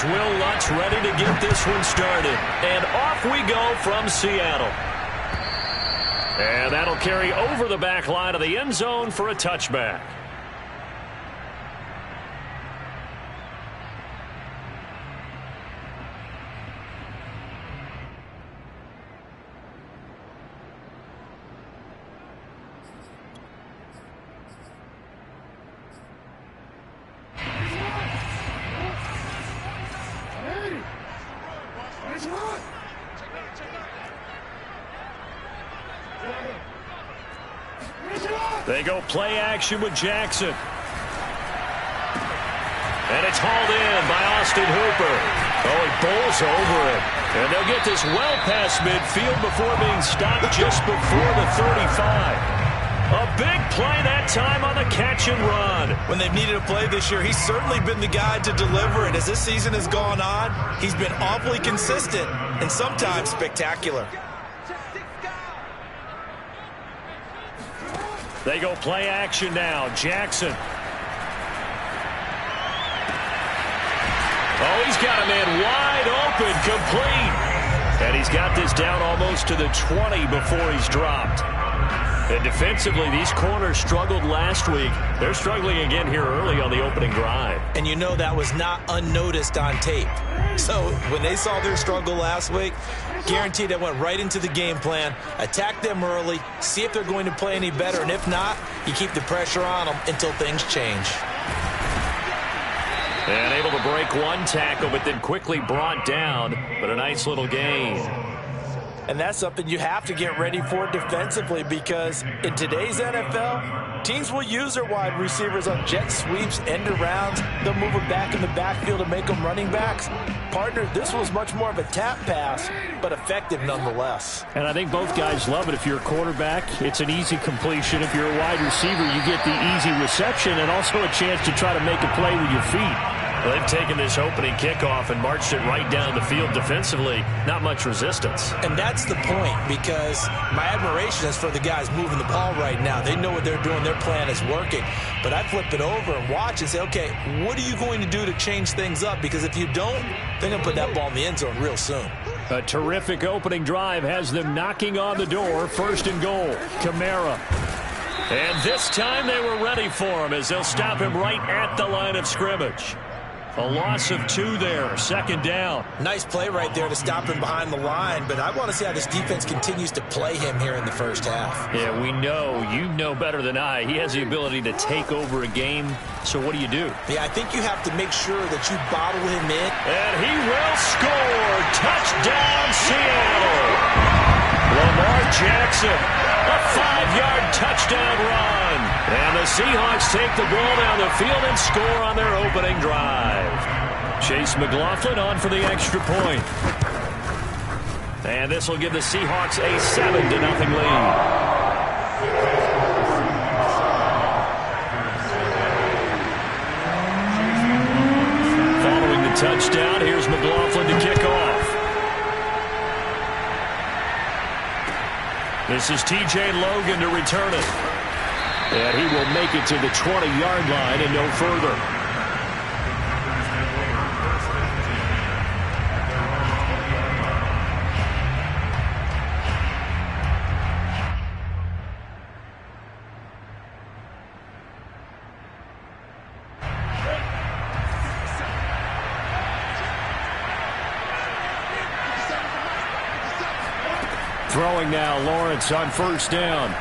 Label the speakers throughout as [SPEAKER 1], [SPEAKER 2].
[SPEAKER 1] Will Lutz ready to get this one started. And off we go from Seattle. And that'll carry over the back line of the end zone for a touchback. They go play action with Jackson. And it's hauled in by Austin Hooper. Oh, he bowls over it. And they'll get this well past midfield before being stopped just before the 35. A big play that time on the catch and run.
[SPEAKER 2] When they've needed a play this year, he's certainly been the guy to deliver it. As this season has gone on, he's been awfully consistent and sometimes spectacular.
[SPEAKER 1] They go play action now. Jackson. Oh, he's got a man wide open, complete. And he's got this down almost to the 20 before he's dropped. And defensively, these corners struggled last week. They're struggling again here early on the opening drive.
[SPEAKER 2] And you know that was not unnoticed on tape. So when they saw their struggle last week, guaranteed they went right into the game plan, attack them early, see if they're going to play any better, and if not, you keep the pressure on them until things change.
[SPEAKER 1] And able to break one tackle, but then quickly brought down, but a nice little gain.
[SPEAKER 2] And that's something you have to get ready for defensively, because in today's NFL, teams will use their wide receivers on jet sweeps, end arounds. They'll move them back in the backfield to make them running backs. Partner, this was much more of a tap pass, but effective nonetheless.
[SPEAKER 1] And I think both guys love it. If you're a quarterback, it's an easy completion. If you're a wide receiver, you get the easy reception and also a chance to try to make a play with your feet. Well, they've taken this opening kickoff and marched it right down the field defensively. Not much resistance.
[SPEAKER 2] And that's the point, because my admiration is for the guys moving the ball right now. They know what they're doing. Their plan is working. But I flip it over and watch and say, okay, what are you going to do to change things up? Because if you don't, they're going to put that ball in the end zone real soon.
[SPEAKER 1] A terrific opening drive has them knocking on the door. First and goal, Kamara. And this time they were ready for him as they'll stop him right at the line of scrimmage. A loss of 2 there, second down.
[SPEAKER 2] Nice play right there to stop him behind the line, but I want to see how this defense continues to play him here in the first half.
[SPEAKER 1] Yeah, we know, you know better than I, he has the ability to take over a game, so what do you do?
[SPEAKER 2] Yeah, I think you have to make sure that you bottle him in.
[SPEAKER 1] And he will score! Touchdown, Seattle! Lamar Jackson, a 5-yard touchdown run. And the Seahawks take the ball down the field and score on their opening drive. Chase McLaughlin on for the extra point. And this will give the Seahawks a 7-0 lead. Following the touchdown, here's McLaughlin to kick off. This is T.J. Logan to return it. And he will make it to the 20-yard line and no further. Throwing now, Lawrence on first down.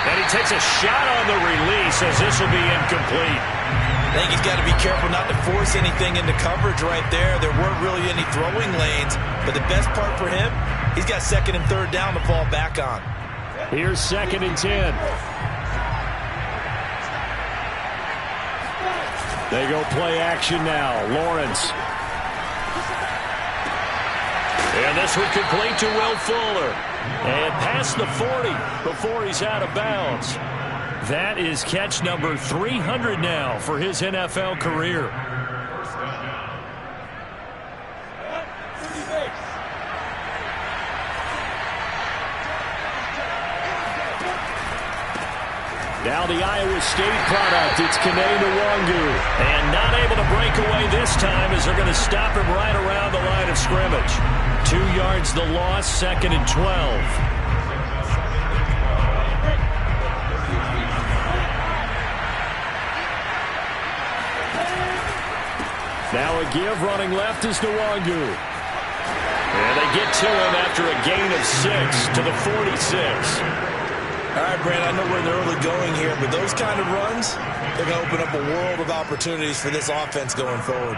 [SPEAKER 1] And he takes a shot on the release as this will be incomplete.
[SPEAKER 2] I think he's got to be careful not to force anything into coverage right there. There weren't really any throwing lanes, but the best part for him, he's got second and third down to fall back on.
[SPEAKER 1] Here's second and 10. They go play action now. Lawrence. And this one complete to Will Fuller. And past the 40 before he's out of bounds. That is catch number 300 now for his NFL career. Now the Iowa State product, it's Kene Nwangu. And not able to break away this time as they're going to stop him right around the line of scrimmage. 2 yards the loss, 2nd and 12. Now a give, running left is Nwangu. And they get to him after a gain of 6 to the 46.
[SPEAKER 2] All right, Brand, I know we're in the early going here, but those kind of runs, they're going to open up a world of opportunities for this offense going forward.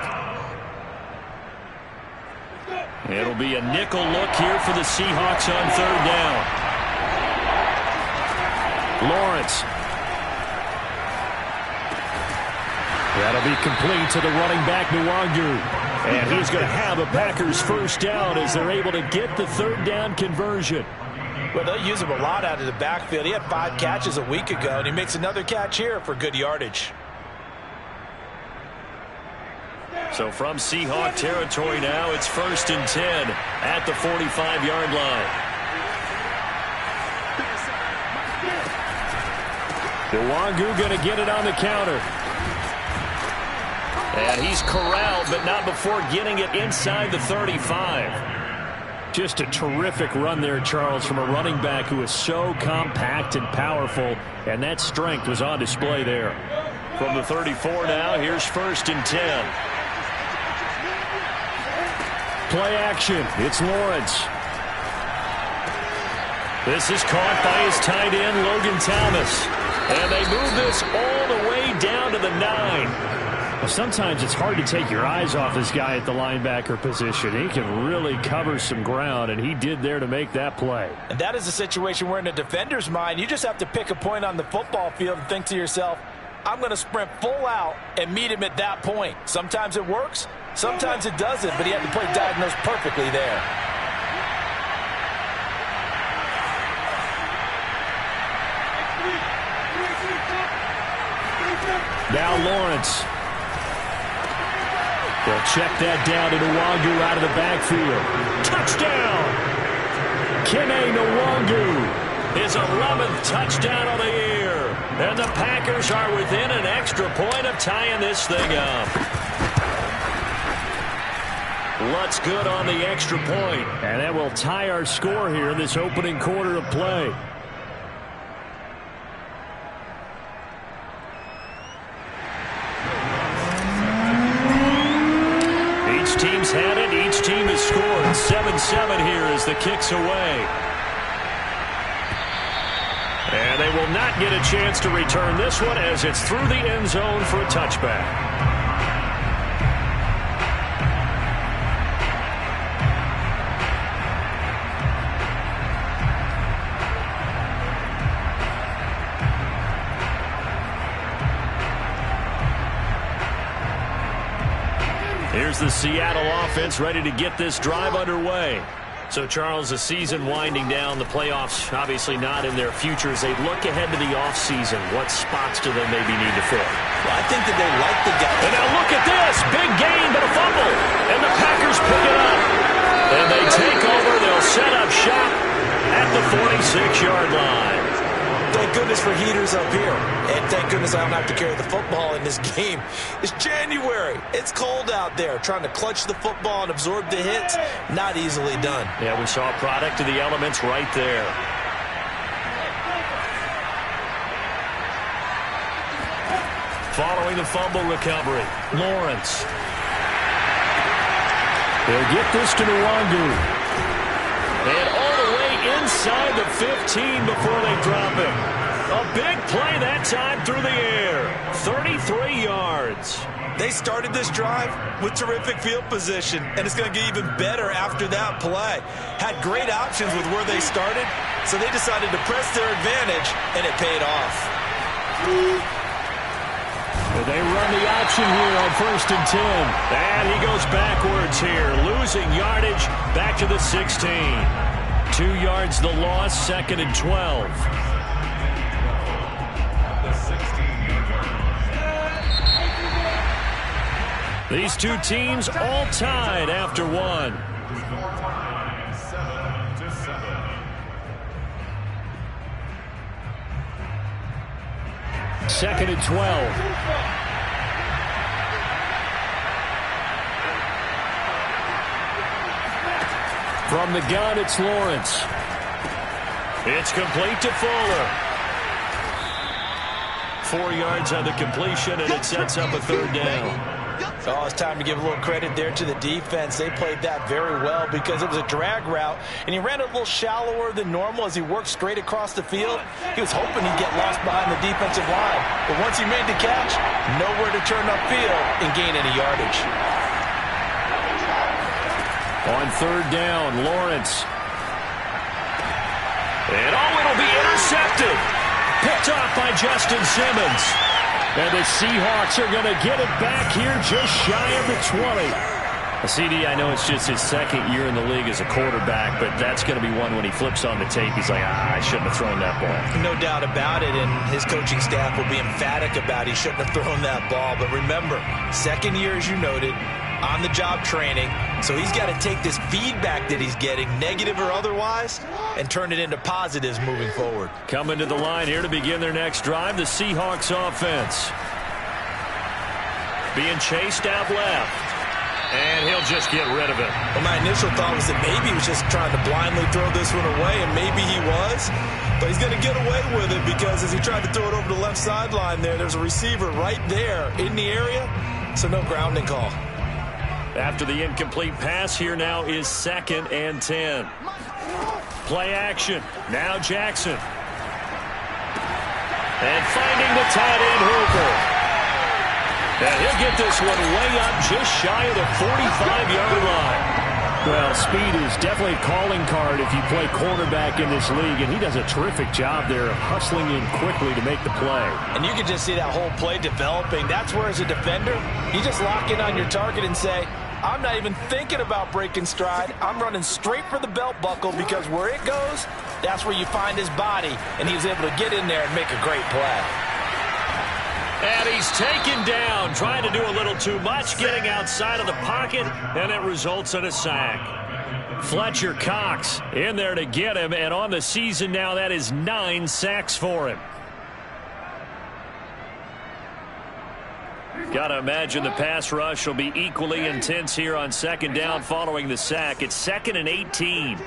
[SPEAKER 1] It'll be a nickel look here for the Seahawks on 3rd down. Lawrence. That'll be complete to the running back, Nwangu. And he's going to have a Packers 1st down as they're able to get the 3rd down conversion.
[SPEAKER 2] Well, they'll use him a lot out of the backfield. He had 5 catches a week ago, and he makes another catch here for good yardage.
[SPEAKER 1] So from Seahawk territory now, it's 1st and 10 at the 45-yard line. Nwangu going to get it on the counter. And he's corralled, but not before getting it inside the 35. Just a terrific run there, Charles, from a running back who is so compact and powerful, and that strength was on display there. From the 34 now, here's 1st and 10. Play action. It's Lawrence. This is caught by his tight end, Logan Thomas. And they move this all the way down to the 9. Well, sometimes it's hard to take your eyes off this guy at the linebacker position. He can really cover some ground, and he did there to make that play.
[SPEAKER 2] And that is a situation where in a defender's mind, you just have to pick a point on the football field and think to yourself, I'm going to sprint full out and meet him at that point. Sometimes it works, sometimes it doesn't, but he had the play diagnosed perfectly there.
[SPEAKER 1] Now Lawrence. They'll check that down to Nwangu out of the backfield. Touchdown! Kene Nwangu, his 11th touchdown of the year. And the Packers are within an extra point of tying this thing up. Lutz good on the extra point. And that will tie our score here in this opening quarter of play. Each team's had it. Each team has scored. 7-7 here as the kick's away. And they will not get a chance to return this one as it's through the end zone for a touchback. Here's the Seattle offense ready to get this drive underway. So, Charles, the season winding down, the playoffs obviously not in their future. As they look ahead to the offseason, what spots do they maybe need to fill?
[SPEAKER 2] Well, I think that they like the guy.
[SPEAKER 1] And now look at this. Big gain, but a fumble. And the Packers pick it up. And they take over. They'll set up shop at the 46-yard line.
[SPEAKER 2] Thank goodness for heaters up here. And thank goodness I don't have to carry the football in this game. It's January. It's cold out there. Trying to clutch the football and absorb the hits, not easily done.
[SPEAKER 1] Yeah, we saw a product of the elements right there. Following the fumble recovery, Lawrence. They'll get this to Nwangu. And all the way inside the 15 before they drop it. A big play that time through the air. 33 yards.
[SPEAKER 2] They started this drive with terrific field position, and it's going to get even better after that play. Had great options with where they started, so they decided to press their advantage, and it paid off.
[SPEAKER 1] They run the option here on 1st and 10. And he goes backwards here, losing yardage back to the 16. 2 yards the loss, 2nd and 12. These two teams all tied after one. 2nd and 12. From the gun, it's Lawrence. It's complete to Fuller. 4 yards on the completion, and it sets up a 3rd down.
[SPEAKER 2] Oh, it's time to give a little credit there to the defense. They played that very well because it was a drag route, and he ran it a little shallower than normal as he worked straight across the field. He was hoping he'd get lost behind the defensive line, but once he made the catch, nowhere to turn upfield and gain any yardage.
[SPEAKER 1] On 3rd down, Lawrence. And it'll be intercepted. Picked off by Justin Simmons. And the Seahawks are going to get it back here just shy of the 20. CD, I know it's just his 2nd year in the league as a quarterback, but that's going to be one when he flips on the tape. He's like, I shouldn't have thrown that ball.
[SPEAKER 2] No doubt about it, and his coaching staff will be emphatic about he shouldn't have thrown that ball. But remember, 2nd year, as you noted, on-the-job training, so he's got to take this feedback that he's getting, negative or otherwise, and turn it into positives moving forward.
[SPEAKER 1] Coming to the line here to begin their next drive, the Seahawks offense. Being chased out left, and he'll just get rid of it.
[SPEAKER 2] Well, my initial thought was that maybe he was just trying to blindly throw this one away, and maybe he was, but he's going to get away with it because as he tried to throw it over the left sideline there's a receiver right there in the area, so no grounding call.
[SPEAKER 1] After the incomplete pass, here now is 2nd and 10. Play action. Now Jackson. And finding the tight end Hooper. And he'll get this one way up just shy of the 45-yard line. Well, speed is definitely a calling card if you play quarterback in this league, and he does a terrific job there of hustling in quickly to make the play.
[SPEAKER 2] And you can just see that whole play developing. That's where, as a defender, you just lock in on your target and say, I'm not even thinking about breaking stride. I'm running straight for the belt buckle because where it goes, that's where you find his body, and he was able to get in there and make a great play.
[SPEAKER 1] And he's taken down, trying to do a little too much, getting outside of the pocket, and it results in a sack. Fletcher Cox in there to get him, and on the season now, that is 9 sacks for him. Got to imagine the pass rush will be equally intense here on 2nd down following the sack. It's 2nd and 18.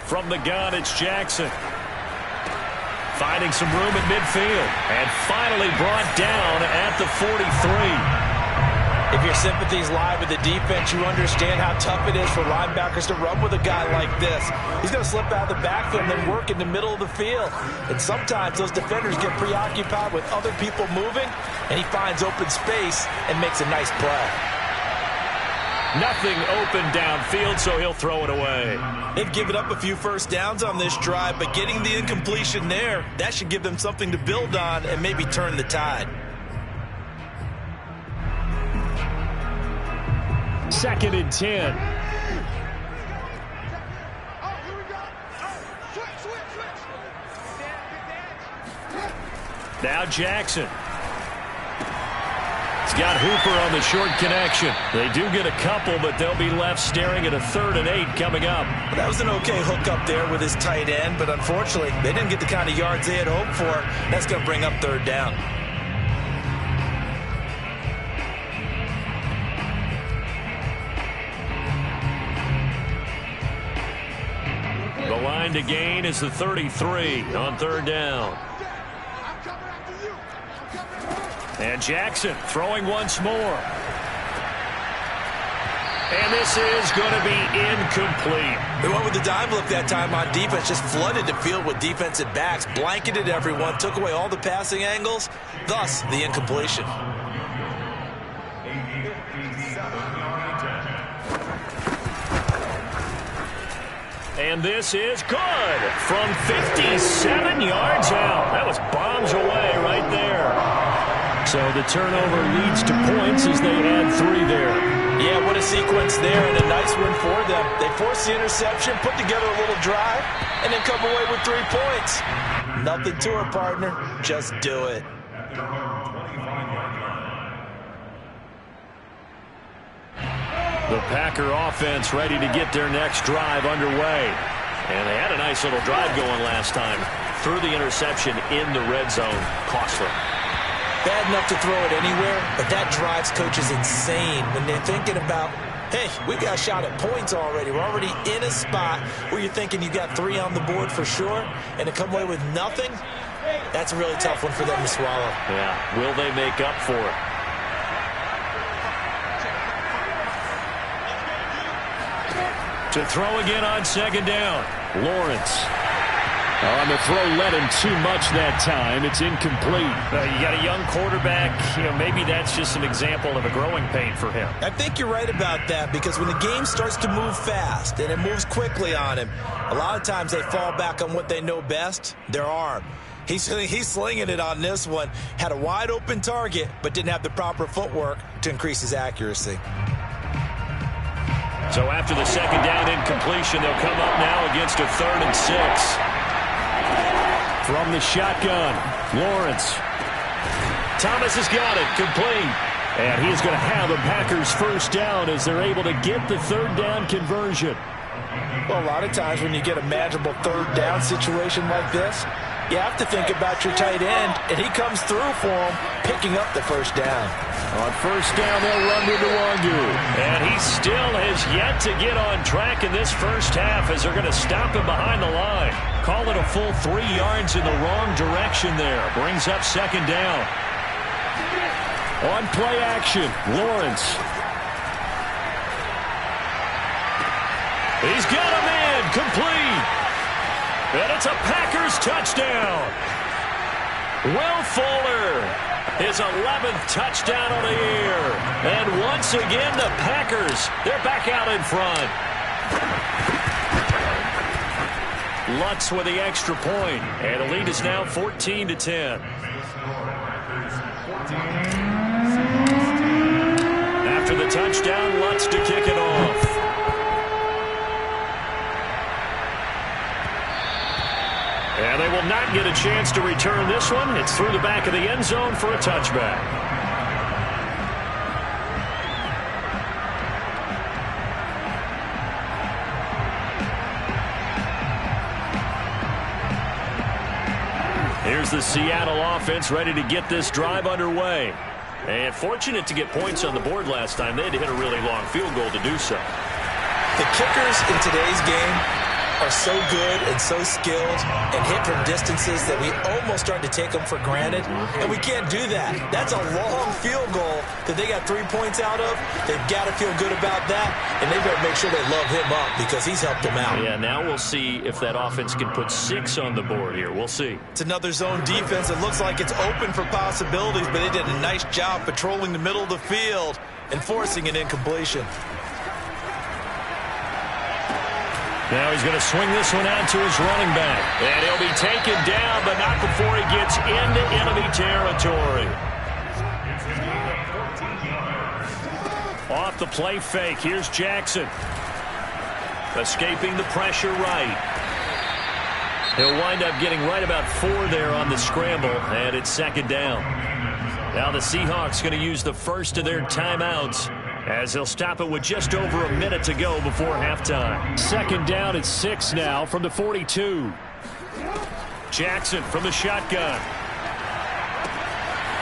[SPEAKER 1] From the gun, it's Jackson. Finding some room in midfield. And finally brought down at the 43.
[SPEAKER 2] If your sympathies lie with the defense, you understand how tough it is for linebackers to run with a guy like this. He's going to slip out of the backfield and then work in the middle of the field. And sometimes those defenders get preoccupied with other people moving, and he finds open space and makes a nice play.
[SPEAKER 1] Nothing open downfield, so he'll throw it away.
[SPEAKER 2] They've given up a few first downs on this drive, but getting the incompletion there, that should give them something to build on and maybe turn the tide.
[SPEAKER 1] 2nd and 10. Now Jackson. He's got Hooper on the short connection. They do get a couple, but they'll be left staring at a 3rd and 8 coming up.
[SPEAKER 2] That was an okay hook up there with his tight end, but unfortunately, they didn't get the kind of yards they had hoped for. That's going to bring up 3rd down.
[SPEAKER 1] The line to gain is the 33 on 3rd down. And Jackson throwing once more. And this is going to be incomplete.
[SPEAKER 2] They went with the dime look that time on defense, just flooded the field with defensive backs, blanketed everyone, took away all the passing angles, thus the incompletion.
[SPEAKER 1] And this is good from 57 yards out. That was bombs away right there. So the turnover leads to points as they add 3 there.
[SPEAKER 2] Yeah, what a sequence there, and a nice win for them. They forced the interception, put together a little drive, and then come away with 3 points. Nothing to it, partner. Just do it.
[SPEAKER 1] The Packer offense ready to get their next drive underway. And they had a nice little drive going last time. Threw the interception in the red zone. Costly.
[SPEAKER 2] Bad enough to throw it anywhere, but that drives coaches insane when they're thinking about, hey, we've got a shot at points already. We're already in a spot where you're thinking you got 3 on the board for sure, and to come away with nothing, that's a really tough one for them to swallow.
[SPEAKER 1] Yeah, will they make up for it? To throw again on second down. Lawrence. On the throw, led him too much that time. It's incomplete. You got a young quarterback. Maybe that's just an example of a growing pain for him.
[SPEAKER 2] I think you're right about that, because when the game starts to move fast and it moves quickly on him, a lot of times they fall back on what they know best, their arm. He's slinging it on this one. Had a wide open target, but didn't have the proper footwork to increase his accuracy.
[SPEAKER 1] So after the second down incompletion, they'll come up now against a 3rd and 6. From the shotgun, Lawrence. Thomas has got it, complete. And he is going to have the Packers first down as they're able to get the 3rd down conversion.
[SPEAKER 2] Well, a lot of times when you get a manageable 3rd down situation like this, you have to think about your tight end, and he comes through for him, picking up the first down.
[SPEAKER 1] On first down, they'll run with Nwangu. And he still has yet to get on track in this first half as they're going to stop him behind the line. Call it a full 3 yards in the wrong direction there. Brings up second down. On play action, Lawrence. He's got him in, complete. And it's a Packers touchdown. Will Fuller, his 11th touchdown of the year. And once again, the Packers, they're back out in front. Lutz with the extra point, and the lead is now 14-10. After the touchdown, Lutz to kick it off. And they will not get a chance to return this one. It's through the back of the end zone for a touchback. Here's the Seattle offense ready to get this drive underway. And fortunate to get points on the board last time. They had to hit a really long field goal to do so.
[SPEAKER 2] The kickers in today's game are so good and so skilled and hit from distances that we almost start to take them for granted, and we can't do that. That's a long field goal that they got 3 points out of. They've got to feel good about that, and they better make sure they love him up because he's helped them out.
[SPEAKER 1] Yeah, now we'll see if that offense can put 6 on the board here. We'll see.
[SPEAKER 2] It's another zone defense. It looks like it's open for possibilities, but they did a nice job patrolling the middle of the field and forcing an incompletion.
[SPEAKER 1] Now he's going to swing this one out to his running back. And he'll be taken down, but not before he gets into enemy territory. Off the play fake, here's Jackson. Escaping the pressure right. He'll wind up getting right about 4 there on the scramble, and it's second down. Now the Seahawks going to use the first of their timeouts, as they'll stop it with just over a minute to go before halftime. Second down at 6 now from the 42. Jackson from the shotgun.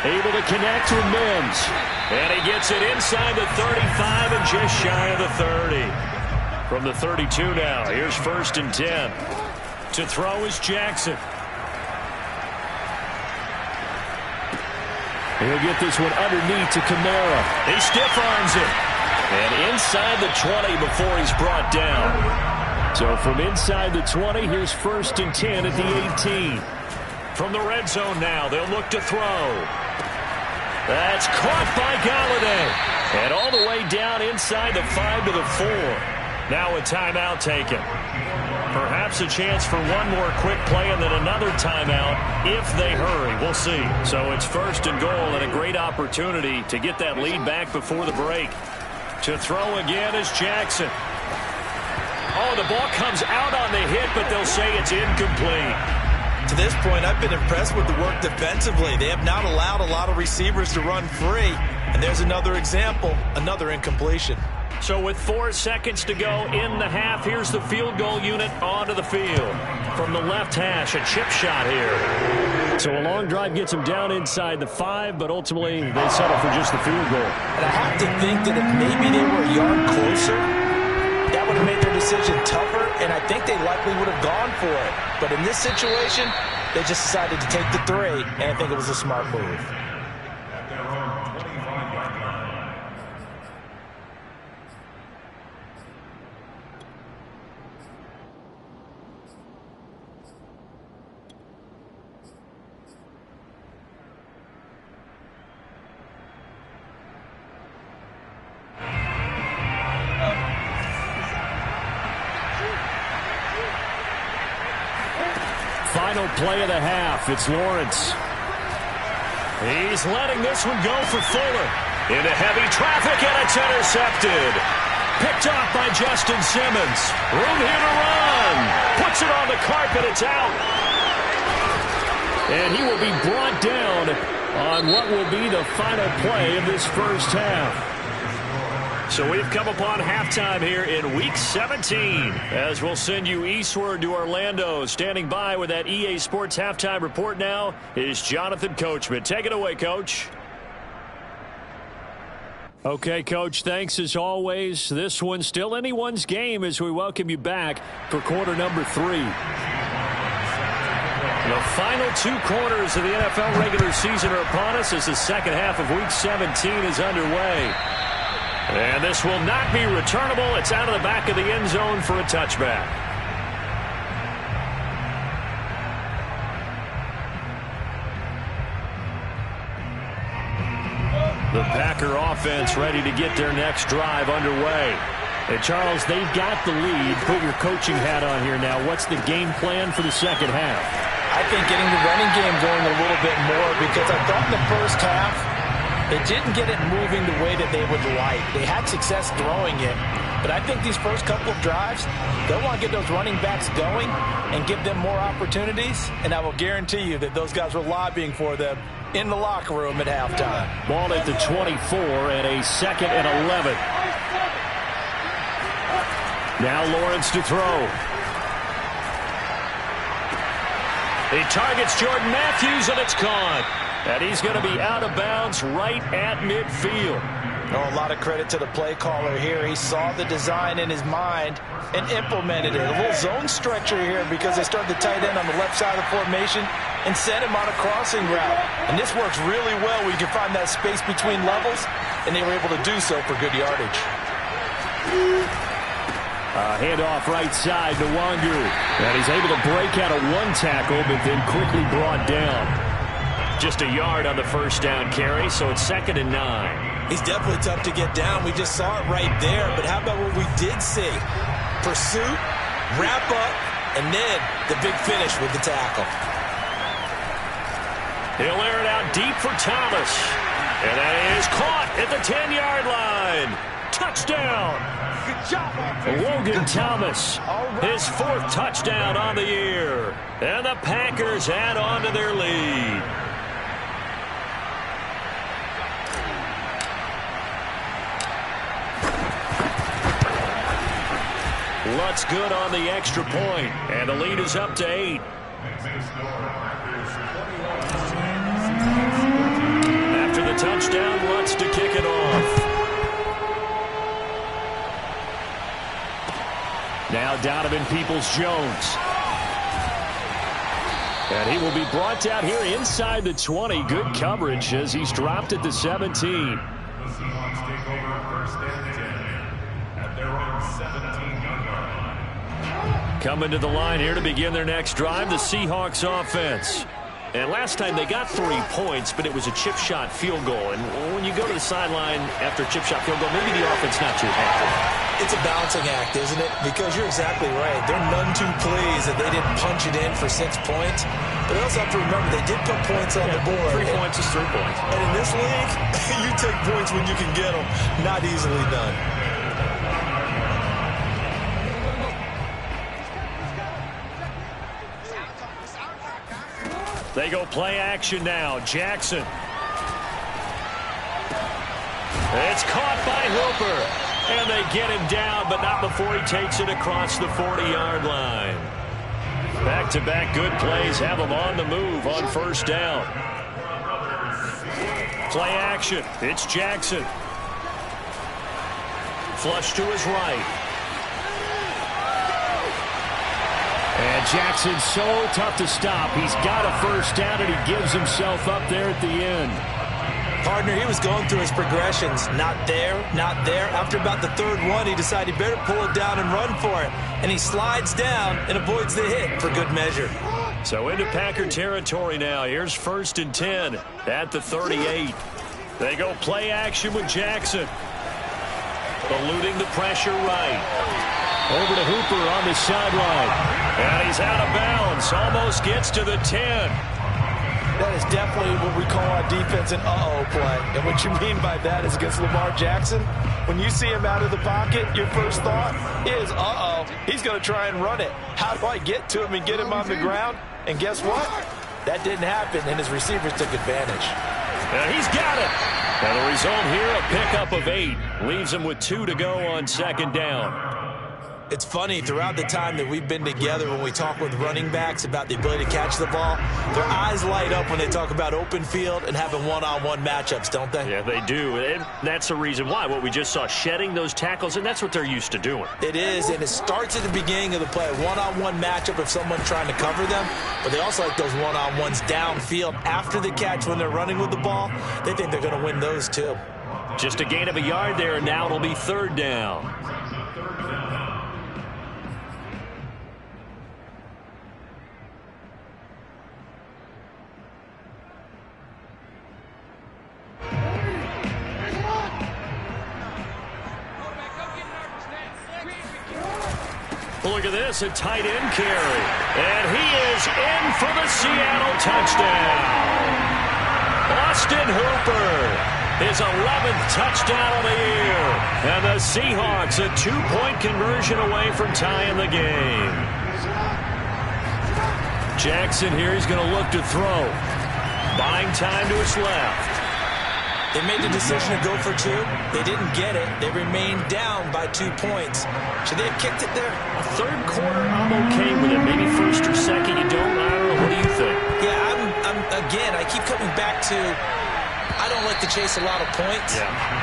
[SPEAKER 1] Able to connect with Mims. And he gets it inside the 35 and just shy of the 30. From the 32 now, here's 1st and 10. To throw is Jackson. He'll get this one underneath to Kamara. He stiff arms it. And inside the 20 before he's brought down. So from inside the 20, here's 1st and 10 at the 18. From the red zone now, they'll look to throw. That's caught by Galladay. And all the way down inside the 5 to the 4. Now a timeout taken. Perhaps a chance for one more quick play and then another timeout if they hurry. We'll see. So it's 1st and goal and a great opportunity to get that lead back before the break. To throw again is Jackson. Oh, the ball comes out on the hit, but they'll say it's incomplete.
[SPEAKER 2] To this point, I've been impressed with the work defensively. They have not allowed a lot of receivers to run free. And there's another example, another incompletion.
[SPEAKER 1] So with 4 seconds to go in the half, here's the field goal unit onto the field. From the left hash, a chip shot here. So a long drive gets them down inside the 5, but ultimately they settle for just the field goal.
[SPEAKER 2] And I have to think that if maybe they were a yard closer, that would have made their decision tougher, and I think they likely would have gone for it. But in this situation, they just decided to take the 3, and I think it was a smart move.
[SPEAKER 1] Final play of the half. It's Lawrence. He's letting this one go for Fuller. Into heavy traffic, and it's intercepted. Picked off by Justin Simmons. Room here to run. Puts it on the carpet. It's out. And he will be brought down on what will be the final play of this first half. So we've come upon halftime here in Week 17 as we'll send you eastward to Orlando. Standing by with that EA Sports halftime report now is Jonathan Coachman. Take it away, Coach. Okay, Coach, thanks as always. This one's still anyone's game as we welcome you back for quarter number 3. The final 2 quarters of the NFL regular season are upon us as the second half of Week 17 is underway. And this will not be returnable. It's out of the back of the end zone for a touchback. The Packer offense ready to get their next drive underway. And Charles, they've got the lead. Put your coaching hat on here now. What's the game plan for the second half?
[SPEAKER 2] I think getting the running game going a little bit more, because I thought in the first half they didn't get it moving the way that they would like. They had success throwing it, but I think these first couple of drives, they'll want to get those running backs going and give them more opportunities, and I will guarantee you that those guys were lobbying for them in the locker room at halftime.
[SPEAKER 1] Ball at the 24 and a 2nd and 11. Now Lawrence to throw. He targets Jordan Matthews, and it's caught. And he's going to be out of bounds right at midfield.
[SPEAKER 2] Oh, a lot of credit to the play caller here. He saw the design in his mind and implemented it. A little zone stretcher here because they started the tight end on the left side of the formation and sent him on a crossing route. And this works really well where you can find that space between levels, and they were able to do so for good yardage.
[SPEAKER 1] Handoff right side to Wangu. And he's able to break out of 1 tackle, but then quickly brought down. Just a yard on the first down carry, so it's 2nd and 9.
[SPEAKER 2] He's definitely tough to get down. We just saw it right there. But how about what we did see? Pursuit, wrap up, and then the big finish with the tackle.
[SPEAKER 1] He'll air it out deep for Thomas. And that is caught at the 10-yard line. Touchdown. Good job, Logan Thomas, his 4th touchdown on the year. And the Packers add on to their lead. Lutz good on the extra point, and the lead is up to 8. After the touchdown, Lutz to kick it off. Now Donovan Peoples-Jones. And he will be brought down here inside the 20. Good coverage as he's dropped at the 17. Coming to the line here to begin their next drive, the Seahawks offense. And last time they got 3 points, but it was a chip shot field goal. And when you go to the sideline after a chip shot field goal, maybe the offense not too happy.
[SPEAKER 2] It's a balancing act, isn't it? Because you're exactly right. They're none-two plays that they didn't punch it in for 6 points. But I also have to remember they did put points on the board.
[SPEAKER 1] 3 points is 3 points.
[SPEAKER 2] And in this league, you take points when you can get them. Not easily done.
[SPEAKER 1] They go play action now. Jackson. It's caught by Hooper. And they get him down, but not before he takes it across the 40-yard line. Back-to-back good plays have him on the move on first down. Play action. It's Jackson. Flush to his right. And Jackson's so tough to stop. He's got a first down, and he gives himself up there at the end.
[SPEAKER 2] Partner, he was going through his progressions. Not there, not there. After about the third one, he decided he better pull it down and run for it. And he slides down and avoids the hit for good measure.
[SPEAKER 1] So into Packer territory now. Here's 1st and 10 at the 38. They go play action with Jackson. Eluding the pressure right. Over to Hooper on the sideline. And he's out of bounds. Almost gets to the 10.
[SPEAKER 2] That is definitely what we call on defense an uh-oh play. And what you mean by that is against Lamar Jackson, when you see him out of the pocket, your first thought is, uh-oh, he's going to try and run it. How do I get to him and get him on the ground? And guess what? That didn't happen, and his receivers took advantage.
[SPEAKER 1] And he's got it. And the result here, a pickup of 8. Leaves him with 2 to go on 2nd down.
[SPEAKER 2] It's funny, throughout the time that we've been together, when we talk with running backs about the ability to catch the ball, their eyes light up when they talk about open field and having one-on-one matchups, don't they?
[SPEAKER 1] Yeah, they do. And that's the reason why. What we just saw, shedding those tackles, and that's what they're used to doing.
[SPEAKER 2] It is, and it starts at the beginning of the play. One-on-one matchup of someone trying to cover them, but they also like those one-on-ones downfield after the catch when they're running with the ball. They think they're going to win those, too.
[SPEAKER 1] Just a gain of a yard there, and now it'll be 3rd down. Look at this, a tight end carry. And he is in for the Seattle touchdown. Austin Hooper, his 11th touchdown of the year. And the Seahawks a 2-point conversion away from tying the game. Jackson here, he's going to look to throw. Buying time to his left.
[SPEAKER 2] They made the decision to go for 2. They didn't get it. They remained down by 2 points. Should they have kicked it there?
[SPEAKER 1] 3rd quarter, I'm okay with it. Maybe 1st or 2nd, you don't. I don't know. What do you think?
[SPEAKER 2] Yeah, again, I keep coming back to I don't like to chase a lot of points,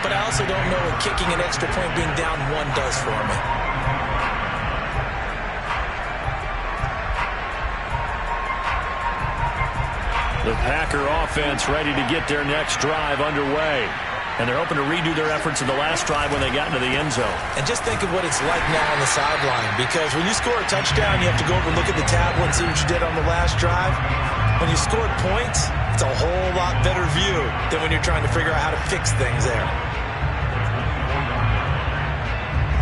[SPEAKER 2] but I also don't know what kicking an extra point being down 1 does for me.
[SPEAKER 1] The Packer offense ready to get their next drive underway. And they're hoping to redo their efforts in the last drive when they got into the end zone. And
[SPEAKER 2] just think of what it's like now on the sideline. Because when you score a touchdown, you have to go over and look at the tablet and see what you did on the last drive. When you scored points, it's a whole lot better view than when you're trying to figure out how to fix things there.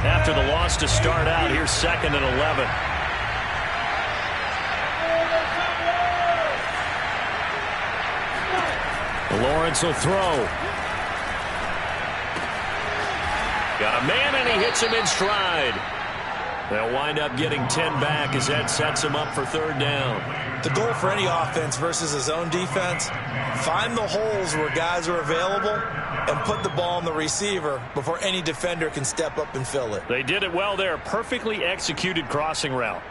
[SPEAKER 1] After the loss to start out, here's 2nd and 11. Lawrence will throw. Got a man, and he hits him in stride. They'll wind up getting 10 back as that sets him up for 3rd down.
[SPEAKER 2] The goal for any offense versus a zone defense, find the holes where guys are available and put the ball on the receiver before any defender can step up and fill it.
[SPEAKER 1] They did it well there. Perfectly executed crossing route.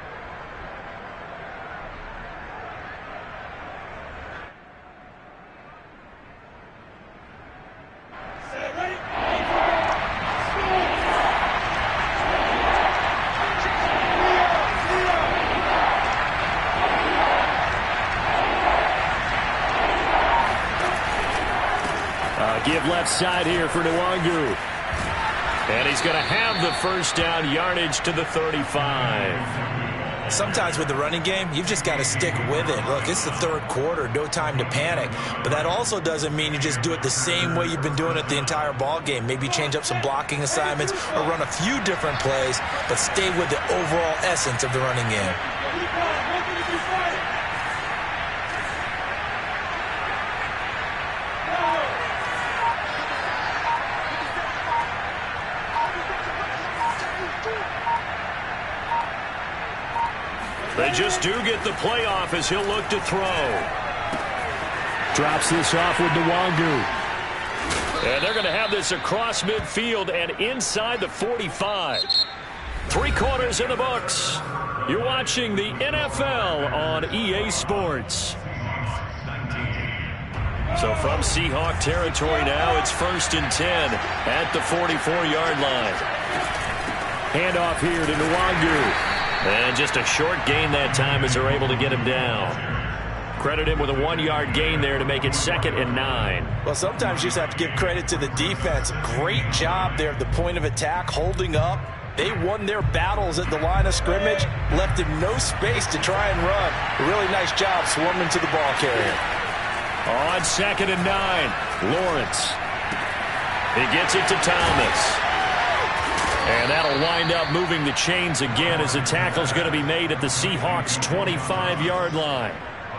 [SPEAKER 1] Give left side here for Nwangu. And he's going to have the first down, yardage to the 35.
[SPEAKER 2] Sometimes with the running game, you've just got to stick with it. Look, it's the 3rd quarter, no time to panic. But that also doesn't mean you just do it the same way you've been doing it the entire ball game. Maybe change up some blocking assignments or run a few different plays, but stay with the overall essence of the running game.
[SPEAKER 1] They just do get the playoff as he'll look to throw. Drops this off with Nwangu. And they're going to have this across midfield and inside the 45. 3 quarters in the books. You're watching the NFL on EA Sports. So from Seahawk territory now, it's 1st and 10 at the 44-yard line. Handoff here to Nwangu. And just a short gain that time as they're able to get him down. Credit him with a 1-yard gain there to make it 2nd and 9.
[SPEAKER 2] Well, sometimes you just have to give credit to the defense. Great job there at the point of attack, holding up. They won their battles at the line of scrimmage, left him no space to try and run. A really nice job swarming to the ball carrier.
[SPEAKER 1] On 2nd and 9, Lawrence. He gets it to Thomas. And that'll wind up moving the chains again as the tackle's going to be made at the Seahawks' 25-yard line.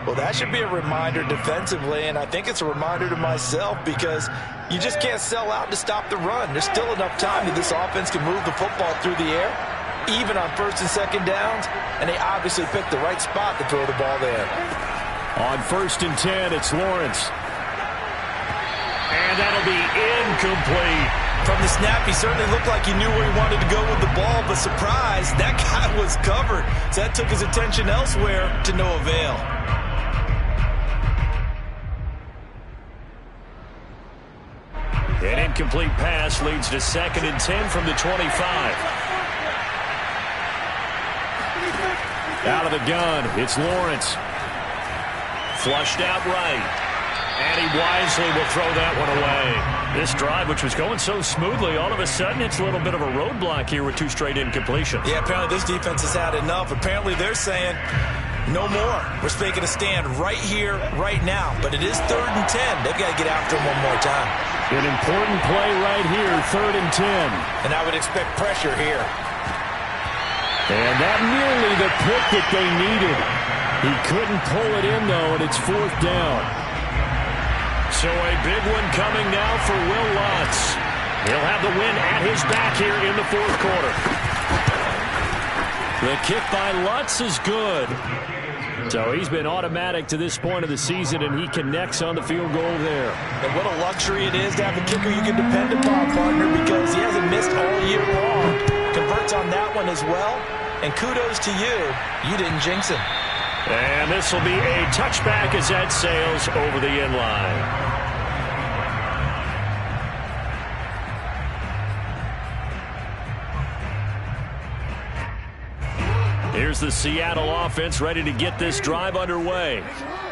[SPEAKER 2] Well, that should be a reminder defensively, and I think it's a reminder to myself because you just can't sell out to stop the run. There's still enough time that this offense can move the football through the air, even on 1st and 2nd downs, and they obviously picked the right spot to throw the ball there.
[SPEAKER 1] On 1st and 10, it's Lawrence. And that'll be incomplete.
[SPEAKER 2] From the snap, he certainly looked like he knew where he wanted to go with the ball, but surprise, that guy was covered. So that took his attention elsewhere to no avail.
[SPEAKER 1] An incomplete pass leads to 2nd and 10 from the 25. Out of the gun, it's Lawrence. Flushed out right. And he wisely will throw that one away. This drive, which was going so smoothly, all of a sudden it's a little bit of a roadblock here with 2 straight incompletions.
[SPEAKER 2] Yeah, apparently this defense has had enough. Apparently they're saying, no more. We're making a stand right here, right now. But it is 3rd and 10. They've got to get after him one more time.
[SPEAKER 1] An important play right here, 3rd and 10.
[SPEAKER 2] And I would expect pressure here.
[SPEAKER 1] And that nearly the pick that they needed. He couldn't pull it in, though, and it's 4th down. So a big one coming now for Will Lutz. He'll have the win at his back here in the 4th quarter. The kick by Lutz is good. So he's been automatic to this point of the season, and he connects on the field goal there.
[SPEAKER 2] And what a luxury it is to have a kicker you can depend upon, partner, because he hasn't missed all year long. Converts on that one as well. And kudos to you. You didn't jinx him.
[SPEAKER 1] And this will be a touchback as that sails over the end line. Here's the Seattle offense ready to get this drive underway.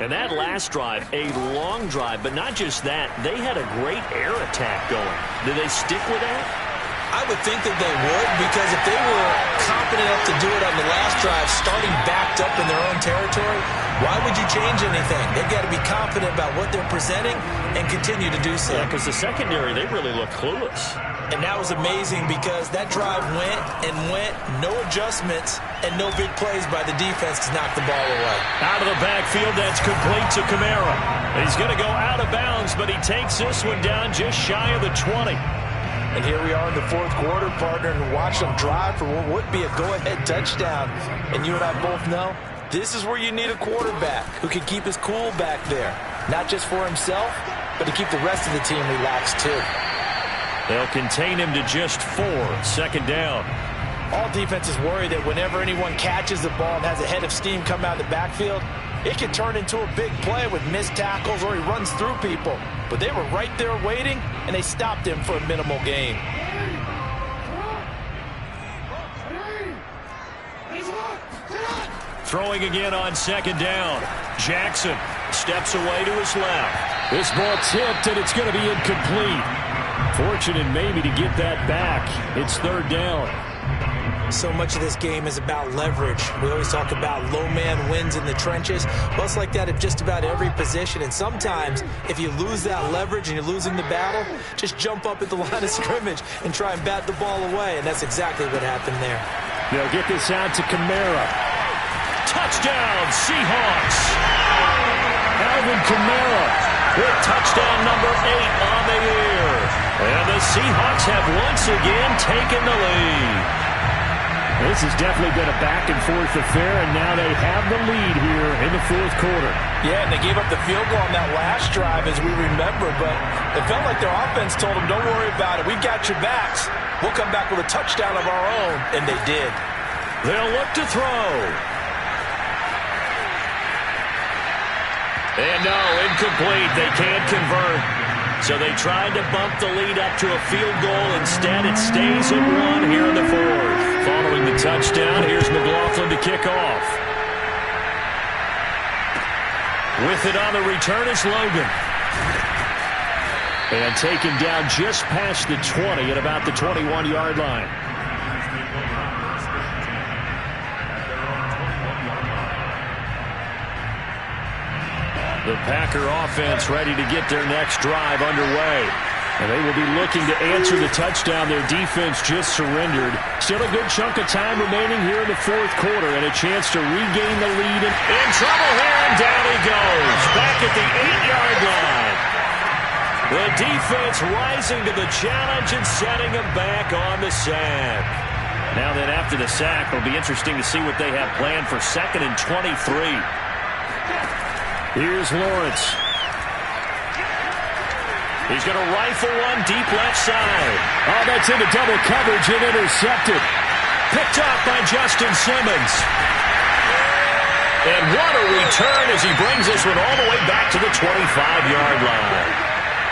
[SPEAKER 1] And that last drive, a long drive, but not just that. They had a great air attack going. Did they stick with that?
[SPEAKER 2] I would think that they would, because if they were confident enough to do it on the last drive, starting backed up in their own territory, why would you change anything? They've got to be confident about what they're presenting and continue to do so.
[SPEAKER 1] Yeah, because the secondary, they really look clueless.
[SPEAKER 2] And that was amazing because that drive went and went, no adjustments, and no big plays by the defense to knock the ball away.
[SPEAKER 1] Out of the backfield, that's complete to Kamara. He's going to go out of bounds, but he takes this one down just shy of the 20.
[SPEAKER 2] And here we are in the 4th quarter, partner, and watch them drive for what would be a go-ahead touchdown. And you and I both know this is where you need a quarterback who can keep his cool back there. Not just for himself, but to keep the rest of the team relaxed too.
[SPEAKER 1] They'll contain him to just 4, 2nd down.
[SPEAKER 2] All defenses worry that whenever anyone catches the ball and has a head of steam come out of the backfield, it can turn into a big play with missed tackles or he runs through people. But they were right there waiting, and they stopped him for a minimal gain.
[SPEAKER 1] Throwing again on 2nd down. Jackson steps away to his left. This ball tipped, and it's going to be incomplete. Fortunate maybe to get that back. It's 3rd down.
[SPEAKER 2] So much of this game is about leverage. We always talk about low man wins in the trenches. Well, it's like that at just about every position. And sometimes, if you lose that leverage and you're losing the battle, just jump up at the line of scrimmage and try and bat the ball away. And that's exactly what happened there.
[SPEAKER 1] They'll get this out to Kamara. Touchdown, Seahawks. Alvin Kamara with touchdown number 8 on the year. And the Seahawks have once again taken the lead. This has definitely been a back-and-forth affair, and now they have the lead here in the fourth quarter.
[SPEAKER 2] Yeah, and they gave up the field goal on that last drive, as we remember, but it felt like their offense told them, don't worry about it. We've got your backs. We'll come back with a touchdown of our own, and they did.
[SPEAKER 1] They'll look to throw. And no, incomplete. They can't convert. So they tried to bump the lead up to a field goal. Instead, it stays at 1 here in the fourth. Following the touchdown, here's McLaughlin to kick off. With it on the return is Logan. And taken down just past the 20 at about the 21-yard line. The Packer offense ready to get their next drive underway. And they will be looking to answer the touchdown their defense just surrendered. Still a good chunk of time remaining here in the fourth quarter and a chance to regain the lead. In trouble here, and down he goes. Back at the 8-yard line. The defense rising to the challenge and setting him back on the sack. Now then, after the sack, it'll be interesting to see what they have planned for 2nd and 23. Here's Lawrence. He's going to rifle one deep left side. Oh, that's into double coverage and intercepted. Picked up by Justin Simmons. And what a return as he brings this one all the way back to the 25-yard line.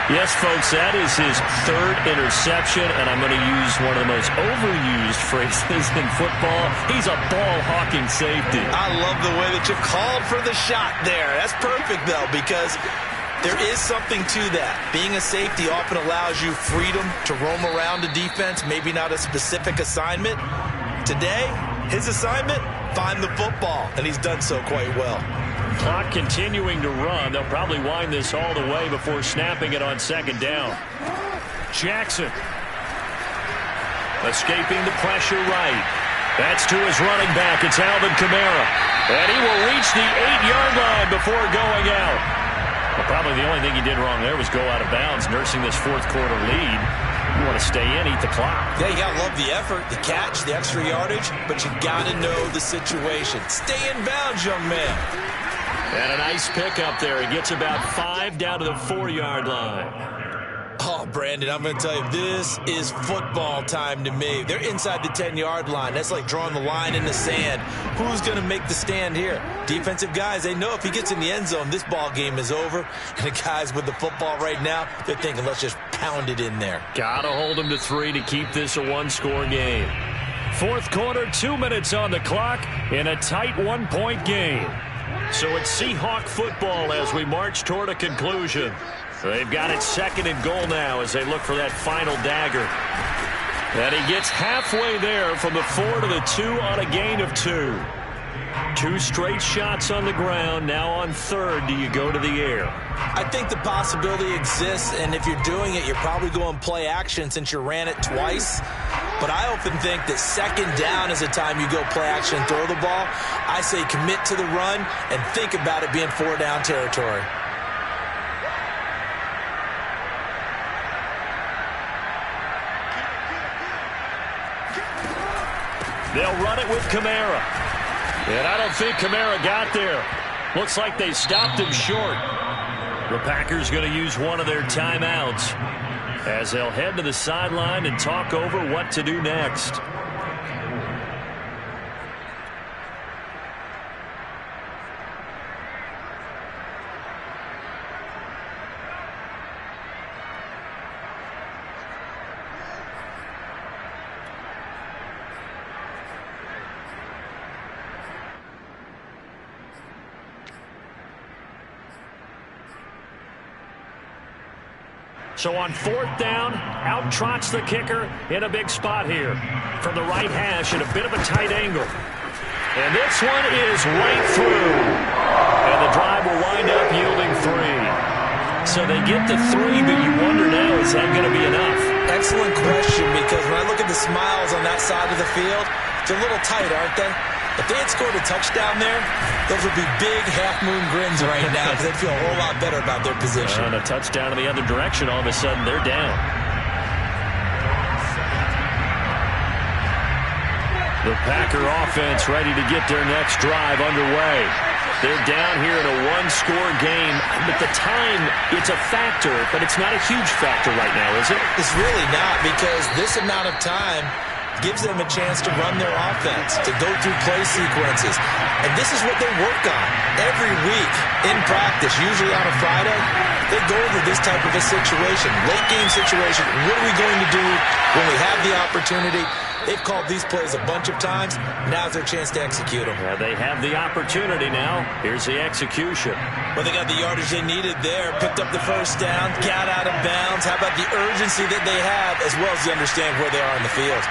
[SPEAKER 1] Yes, folks, that is his 3rd interception, and I'm going to use one of the most overused phrases in football. He's a ball-hawking safety.
[SPEAKER 2] I love the way that you called for the shot there. That's perfect, though, because there is something to that. Being a safety often allows you freedom to roam around the defense, maybe not a specific assignment. Today, his assignment, find the football, and he's done so quite well.
[SPEAKER 1] Clock continuing to run. They'll probably wind this all the way before snapping it on 2nd down. Jackson. Escaping the pressure right. That's to his running back. It's Alvin Kamara. And he will reach the 8-yard line before going out. Well, probably the only thing he did wrong there was go out of bounds, nursing this fourth quarter lead. You want to stay in, eat the clock.
[SPEAKER 2] Yeah, you got to love the effort, the catch, the extra yardage, but you got to know the situation. Stay in bounds, young man.
[SPEAKER 1] And a nice pickup there. He gets about 5 down to the 4-yard line.
[SPEAKER 2] Oh, Brandon, I'm going to tell you, this is football time to me. They're inside the 10-yard line. That's like drawing the line in the sand. Who's going to make the stand here? Defensive guys, they know if he gets in the end zone, this ball game is over. And the guys with the football right now, they're thinking, let's just pound it in there.
[SPEAKER 1] Got to hold him to 3 to keep this a 1-score game. Fourth quarter, 2 minutes on the clock in a tight 1-point game. So it's Seahawk football as we march toward a conclusion. They've got it 2nd and goal now as they look for that final dagger. And he gets halfway there from the 4 to the 2 on a gain of 2. 2 straight shots on the ground. Now on 3rd, do you go to the air?
[SPEAKER 2] I think the possibility exists, and if you're doing it, you're probably going play action since you ran it twice. But I often think that 2nd down is the time you go play action and throw the ball. I say commit to the run and think about it being 4-down territory.
[SPEAKER 1] They'll run it with Kamara. And I don't think Kamara got there. Looks like they stopped him short. The Packers going to use one of their timeouts as they'll head to the sideline and talk over what to do next. So on 4th down, out trots the kicker in a big spot here. From the right hash at a bit of a tight angle. And this one is right through. And the drive will wind up yielding 3. So they get to 3, but you wonder now, is that going to be enough?
[SPEAKER 2] Excellent question, because when I look at the smiles on that side of the field, they're a little tight, aren't they? If they had scored a touchdown there, those would be big half-moon grins right now because they'd feel a whole lot better about their position.
[SPEAKER 1] And a touchdown in the other direction, all of a sudden they're down. The Packer offense ready to get their next drive underway. They're down here in a one-score game. But the time, it's a factor, but it's not a huge factor right now, is it?
[SPEAKER 2] It's really not, because this amount of time gives them a chance to run their offense, to go through play sequences. And this is what they work on every week in practice, usually on a Friday. They go over this type of a situation, late-game situation. What are we going to do when we have the opportunity? They've called these plays a bunch of times. Now's their chance to execute them.
[SPEAKER 1] Yeah, they have the opportunity now. Here's the execution.
[SPEAKER 2] Well, they got the yardage they needed there. Picked up the first down, got out of bounds. How about the urgency that they have, as well as they understand where they are in the field?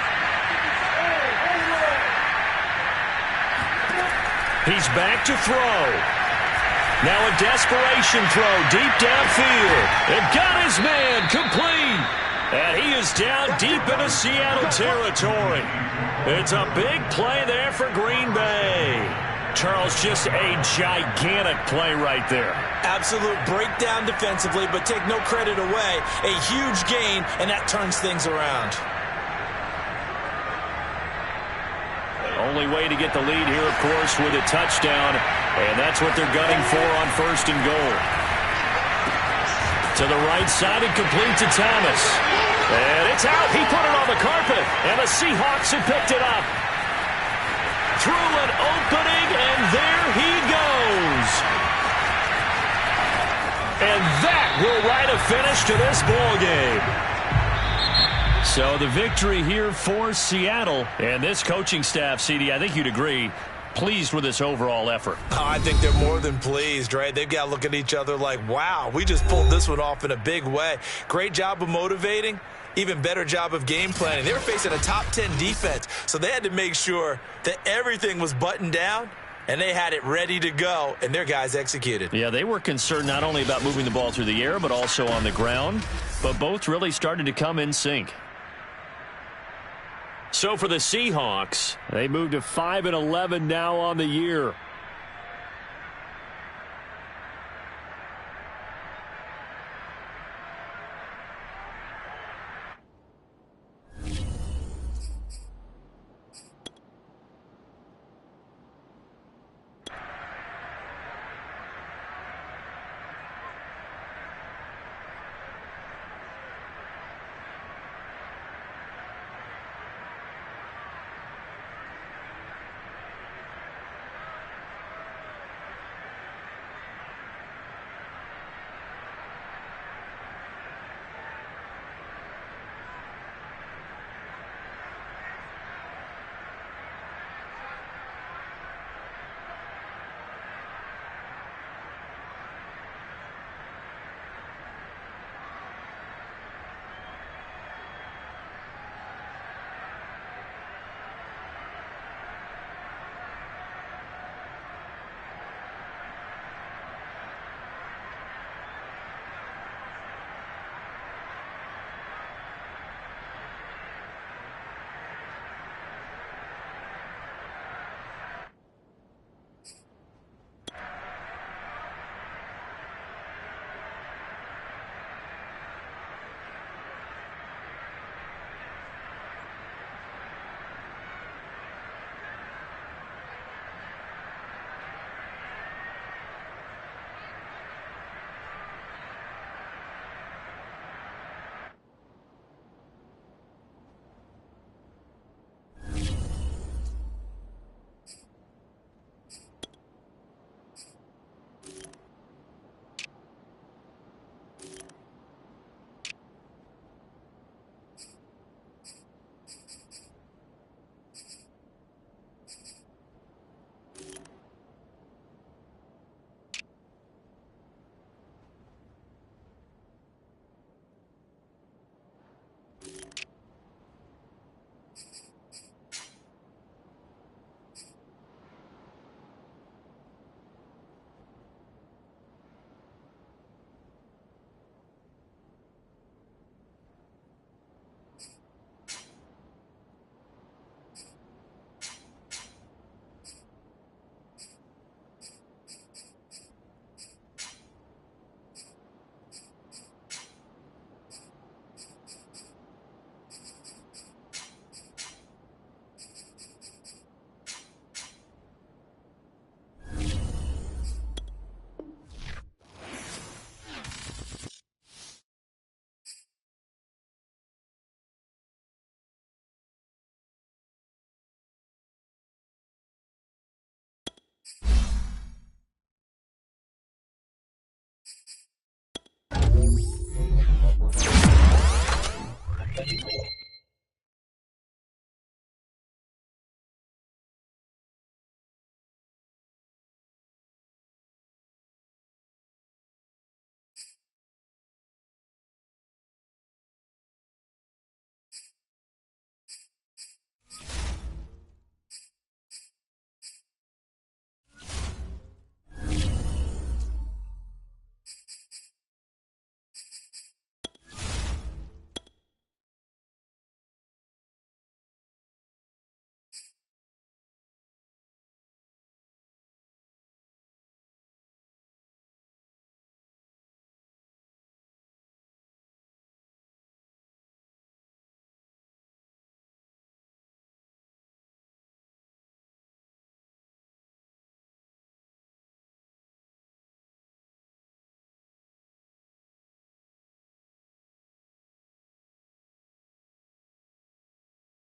[SPEAKER 1] He's back to throw. Now a desperation throw deep downfield. And got his man complete. And he is down deep into Seattle territory. It's a big play there for Green Bay. Charles, just a gigantic play right there.
[SPEAKER 2] Absolute breakdown defensively, but take no credit away. A huge gain, and that turns things around.
[SPEAKER 1] Only way to get the lead here, of course, with a touchdown. And that's what they're gunning for on first and goal. To the right side and complete to Thomas. And it's out. He put it on the carpet. And the Seahawks have picked it up. Through an opening, and there he goes. And that will write a finish to this ball game. So the victory here for Seattle. And this coaching staff, CD, I think you'd agree, pleased with this overall effort.
[SPEAKER 2] Oh, I think they're more than pleased, right? They've got to look at each other like, wow, we just pulled this one off in a big way. Great job of motivating. Even better job of game planning. They were facing a top 10 defense, so they had to make sure that everything was buttoned down, and they had it ready to go, and their guys executed.
[SPEAKER 1] Yeah, they were concerned not only about moving the ball through the air, but also on the ground. But both really started to come in sync. So for the Seahawks, they moved to 5-11 now on the year.